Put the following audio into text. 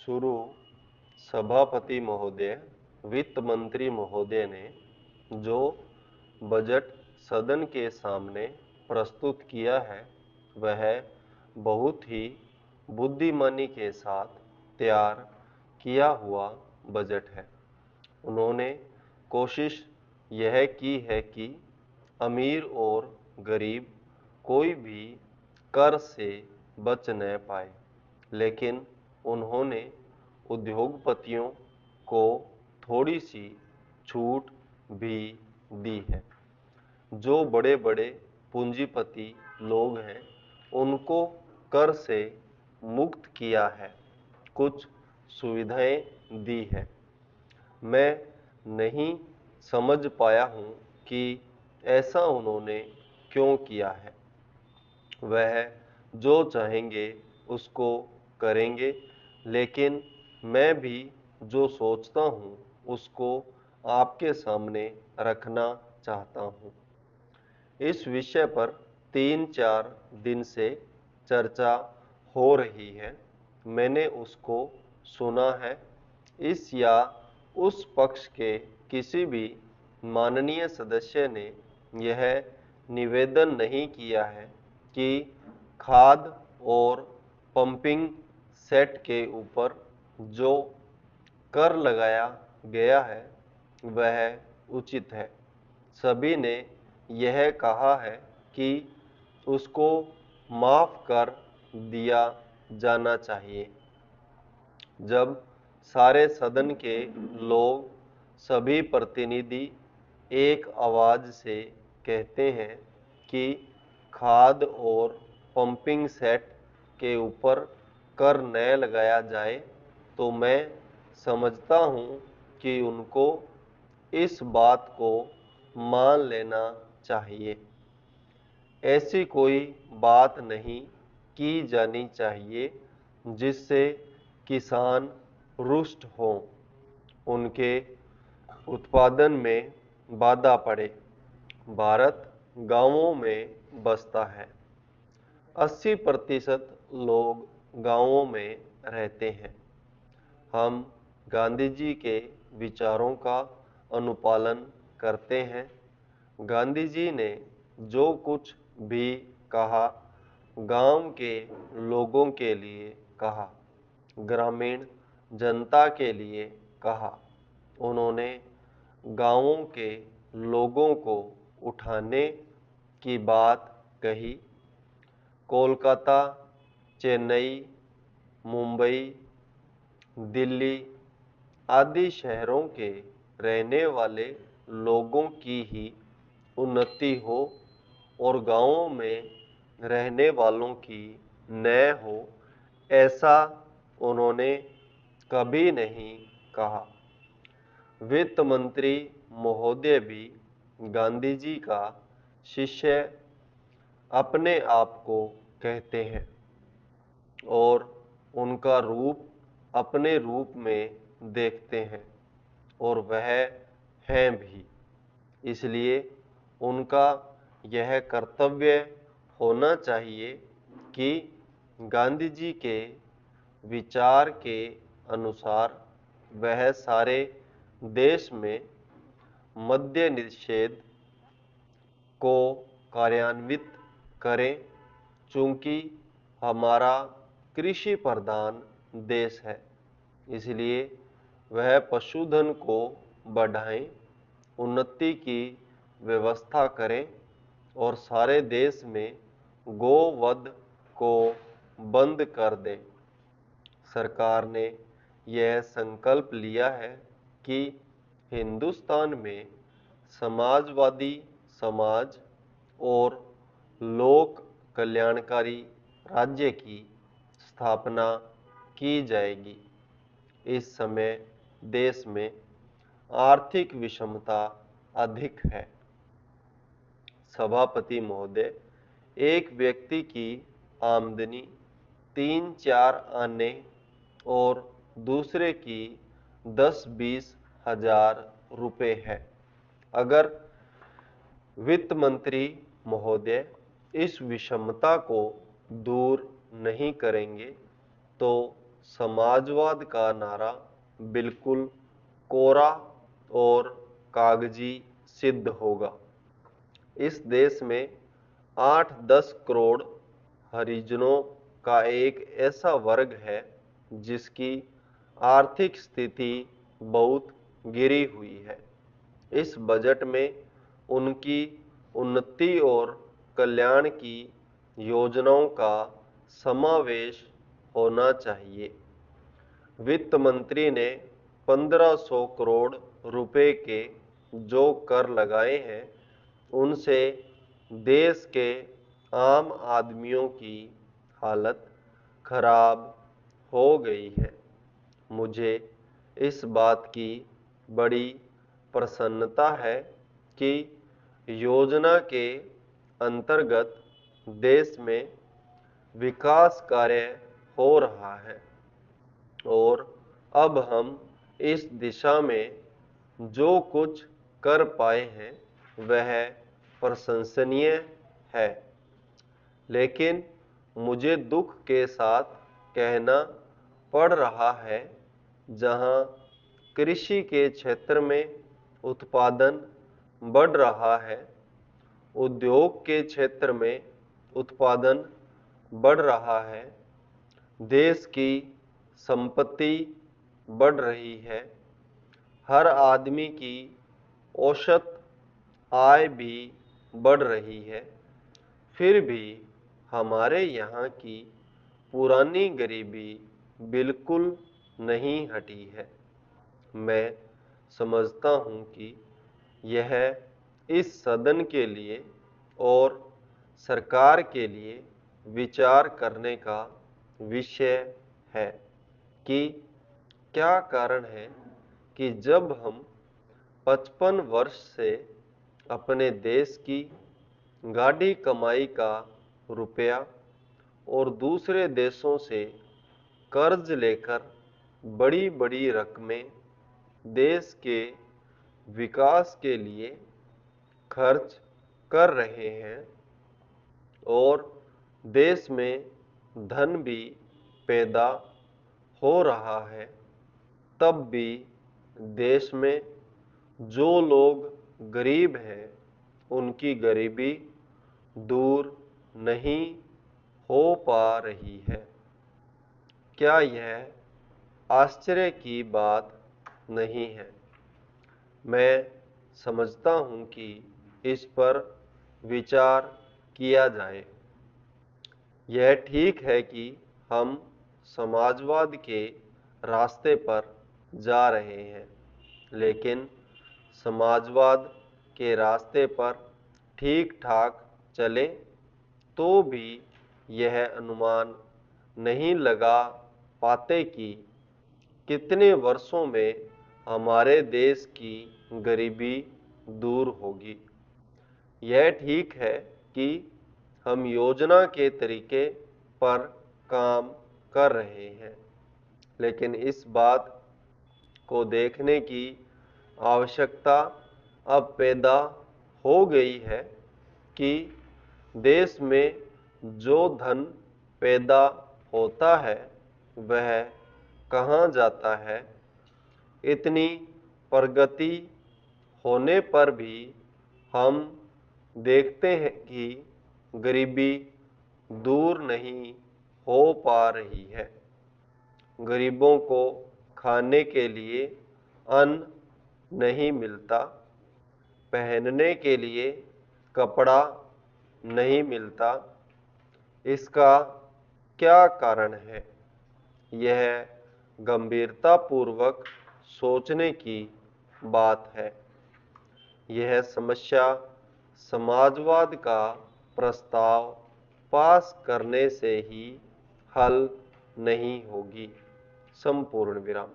शुरू सभापति महोदय, वित्त मंत्री महोदय ने जो बजट सदन के सामने प्रस्तुत किया है वह बहुत ही बुद्धिमानी के साथ तैयार किया हुआ बजट है। उन्होंने कोशिश यह की है कि अमीर और गरीब कोई भी कर से बच न पाए, लेकिन उन्होंने उद्योगपतियों को थोड़ी सी छूट भी दी है। जो बड़े बड़े पूंजीपति लोग हैं उनको कर से मुक्त किया है, कुछ सुविधाएं दी है। मैं नहीं समझ पाया हूँ कि ऐसा उन्होंने क्यों किया है। वह जो चाहेंगे उसको करेंगे, लेकिन मैं भी जो सोचता हूँ उसको आपके सामने रखना चाहता हूँ। इस विषय पर 3-4 दिन से चर्चा हो रही है। मैंने उसको सुना है। इस या उस पक्ष के किसी भी माननीय सदस्य ने यह निवेदन नहीं किया है कि खाद और पंपिंग सेट के ऊपर जो कर लगाया गया है वह उचित है। सभी ने यह कहा है कि उसको माफ कर दिया जाना चाहिए। जब सारे सदन के लोग, सभी प्रतिनिधि एक आवाज से कहते हैं कि खाद और पंपिंग सेट के ऊपर कर न लगाया जाए, तो मैं समझता हूँ कि उनको इस बात को मान लेना चाहिए। ऐसी कोई बात नहीं की जानी चाहिए जिससे किसान रुष्ट हों, उनके उत्पादन में बाधा पड़े। भारत गांवों में बसता है। 80% लोग गांवों में रहते हैं। हम गांधी जी के विचारों का अनुपालन करते हैं। गांधी जी ने जो कुछ भी कहा, गांव के लोगों के लिए कहा, ग्रामीण जनता के लिए कहा। उन्होंने गांवों के लोगों को उठाने की बात कही। कोलकाता, चेन्नई, मुंबई, दिल्ली आदि शहरों के रहने वाले लोगों की ही उन्नति हो और गांवों में रहने वालों की न हो, ऐसा उन्होंने कभी नहीं कहा। वित्त मंत्री महोदय भी गांधी जी का शिष्य अपने आप को कहते हैं और उनका रूप अपने रूप में देखते हैं और वह हैं भी। इसलिए उनका यह कर्तव्य होना चाहिए कि गांधी जी के विचार के अनुसार वह सारे देश में मद्य निषेध को कार्यान्वित करें। चूंकि हमारा कृषि प्रधान देश है, इसलिए वह पशुधन को बढ़ाएं, उन्नति की व्यवस्था करें और सारे देश में गोवध को बंद कर दें। सरकार ने यह संकल्प लिया है कि हिंदुस्तान में समाजवादी समाज और लोक कल्याणकारी राज्य की स्थापना की जाएगी। इस समय देश में आर्थिक विषमता अधिक है। सभापति महोदय, एक व्यक्ति की आमदनी 3-4 आने और दूसरे की 10-20 हजार रुपए है। अगर वित्त मंत्री महोदय इस विषमता को दूर नहीं करेंगे तो समाजवाद का नारा बिल्कुल कोरा और कागजी सिद्ध होगा। इस देश में 8-10 करोड़ हरिजनों का एक ऐसा वर्ग है जिसकी आर्थिक स्थिति बहुत गिरी हुई है। इस बजट में उनकी उन्नति और कल्याण की योजनाओं का समावेश होना चाहिए। वित्त मंत्री ने 1500 करोड़ रुपए के जो कर लगाए हैं उनसे देश के आम आदमियों की हालत खराब हो गई है। मुझे इस बात की बड़ी प्रसन्नता है कि योजना के अंतर्गत देश में विकास कार्य हो रहा है और अब हम इस दिशा में जो कुछ कर पाए हैं वह प्रशंसनीय है। लेकिन मुझे दुख के साथ कहना पड़ रहा है, जहां कृषि के क्षेत्र में उत्पादन बढ़ रहा है, उद्योग के क्षेत्र में उत्पादन बढ़ रहा है, देश की संपत्ति बढ़ रही है, हर आदमी की औसत आय भी बढ़ रही है, फिर भी हमारे यहाँ की पुरानी गरीबी बिल्कुल नहीं हटी है। मैं समझता हूँ कि यह इस सदन के लिए और सरकार के लिए विचार करने का विषय है कि क्या कारण है कि जब हम 55 वर्ष से अपने देश की गाढ़ी कमाई का रुपया और दूसरे देशों से कर्ज लेकर बड़ी बड़ी रकमें देश के विकास के लिए खर्च कर रहे हैं और देश में धन भी पैदा हो रहा है, तब भी देश में जो लोग गरीब हैं उनकी गरीबी दूर नहीं हो पा रही है। क्या यह आश्चर्य की बात नहीं है? मैं समझता हूँ कि इस पर विचार किया जाए। यह ठीक है कि हम समाजवाद के रास्ते पर जा रहे हैं, लेकिन समाजवाद के रास्ते पर ठीक ठाक चलें तो भी यह अनुमान नहीं लगा पाते कि कितने वर्षों में हमारे देश की गरीबी दूर होगी। यह ठीक है कि हम योजना के तरीके पर काम कर रहे हैं, लेकिन इस बात को देखने की आवश्यकता अब पैदा हो गई है कि देश में जो धन पैदा होता है वह कहाँ जाता है। इतनी प्रगति होने पर भी हम देखते हैं कि गरीबी दूर नहीं हो पा रही है। गरीबों को खाने के लिए अन्न नहीं मिलता, पहनने के लिए कपड़ा नहीं मिलता। इसका क्या कारण है? यह गंभीरतापूर्वक सोचने की बात है। यह समस्या समाजवाद का प्रस्ताव पास करने से ही हल नहीं होगी। संपूर्ण विराम।